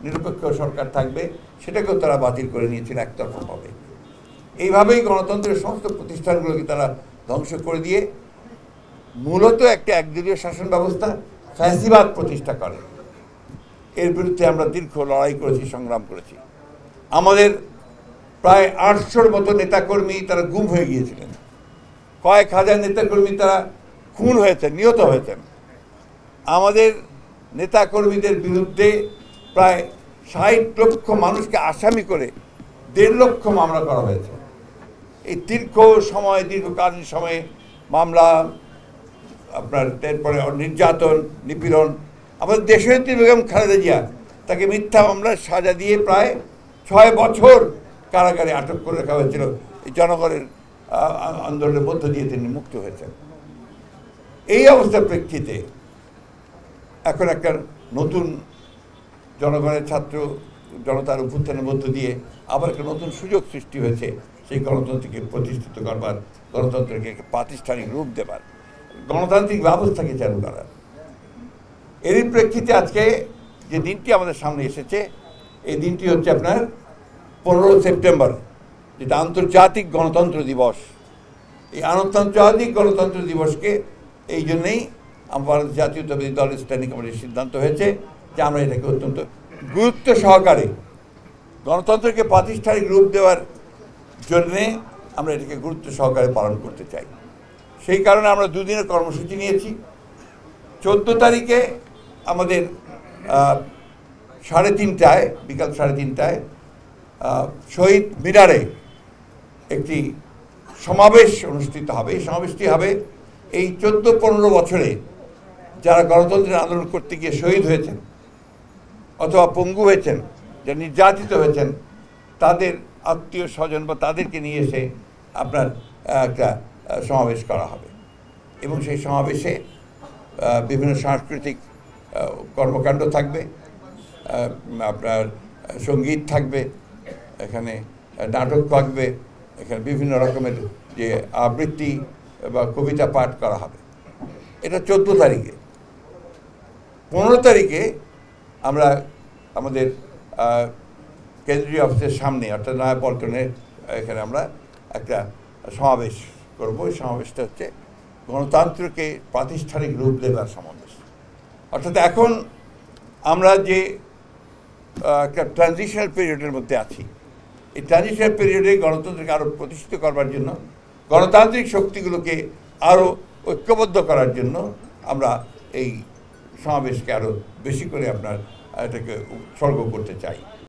নিরপেক্ষ সরকার থাকবে, সেটাকেও তারা বাতিল করে নিয়েছিল একতরফাভাবে। এইভাবেই গণতন্ত্রের সমস্ত প্রতিষ্ঠানগুলোকে তারা ধ্বংস করে দিয়ে মূলত একটা একদলীয় শাসন ব্যবস্থা, ফ্যাসিবাদ প্রতিষ্ঠা করে। এর বিরুদ্ধে আমরা দীর্ঘ লড়াই করেছি, সংগ্রাম করেছি। আমাদের প্রায় 800-র মতো নেতাকর্মী তারা গুম হয়ে গিয়েছিলেন, কয়েক হাজার নেতাকর্মী তারা খুন হয়েছেন, নিহত হয়েছেন। আমাদের নেতাকর্মীদের বিরুদ্ধে প্রায় 60 লক্ষ মানুষকে আসামি করে 1.5 লক্ষ মামলা করা হয়েছে। এই দীর্ঘকালীন সময়ে মামলা, আপনার এরপরে নির্যাতন, নিপীড়ন। আমাদের দেশনেত্রী বেগম খালেদা জিয়া, তাকে মিথ্যা মামলার সাজা দিয়ে প্রায় 6 বছর কারাগারে আটক করে রাখা হয়েছিল। এই জনগণের আন্দোলনের মধ্য দিয়ে তিনি মুক্ত হয়েছেন। এই অবস্থার প্রেক্ষিতে এখন একটা নতুন জনগণের জনতার অভ্যুত্থানের মধ্য দিয়ে আবার একটা নতুন সুযোগ সৃষ্টি হয়েছে সেই গণতন্ত্রকে প্রতিষ্ঠিত করবার, গণতন্ত্রকে প্রাতিষ্ঠানিক রূপ দেবার, গণতান্ত্রিক ব্যবস্থাকে চালু করার। এরই প্রেক্ষিতে আজকে যে দিনটি আমাদের সামনে এসেছে, এই দিনটি হচ্ছে আপনার 15 সেপ্টেম্বর, যেটা আন্তর্জাতিক গণতন্ত্র দিবস। এই আন্তর্জাতিক গণতন্ত্র দিবসকে এই জন্যেই আমার জাতীয়তাবাদী দল স্ট্যান্ডিং কমিটির সিদ্ধান্ত হয়েছে যে আমরা এটাকে অত্যন্ত গুরুত্ব সহকারে গণতন্ত্রকে প্রাতিষ্ঠানিক রূপ দেওয়ার জন্যে আমরা এটাকে গুরুত্ব সহকারে পালন করতে চাই। সেই কারণে আমরা 2 দিনের কর্মসূচি নিয়েছি। 14 তারিখে আমাদের 3:30টায়, বিকাল 3:30টায় শহীদ মিনারে একটি সমাবেশ অনুষ্ঠিত হবে। এই সমাবেশটি হবে এই 14-15 বছরে যারা গণতন্ত্রের আন্দোলন করতে গিয়ে শহীদ হয়েছেন অথবা পঙ্গু হয়েছেন, যারা নির্যাতিত হয়েছেন, তাদের আত্মীয় স্বজন বা তাদেরকে নিয়ে এসে আপনার একটা সমাবেশ করা হবে। এবং সেই সমাবেশে বিভিন্ন সাংস্কৃতিক কর্মকাণ্ড থাকবে, আপনার সঙ্গীত থাকবে, এখানে নাটক থাকবে, এখানে বিভিন্ন রকমের যে আবৃত্তি বা কবিতা পাঠ করা হবে। এটা 14 তারিখে। 15 তারিখে আমরা আমাদের কেন্দ্রীয় অফিসের সামনে, অর্থাৎ নয়াপল্টনে, এখানে আমরা একটা সমাবেশ করব। এই সমাবেশটা হচ্ছে গণতন্ত্রকে প্রাতিষ্ঠানিক রূপ দেবার সমাবেশ। অর্থাৎ এখন আমরা যে একটা ট্রানজিশনাল পিরিয়ডের মধ্যে আছি, এই ট্রানজিশনাল পিরিয়ডে গণতন্ত্রকে আরও প্রতিষ্ঠিত করবার জন্য, গণতান্ত্রিক শক্তিগুলোকে আরও ঐক্যবদ্ধ করার জন্য আমরা এই সমাবেশকে আরও বেশি করে এটাকে উৎসর্গ করতে চাই।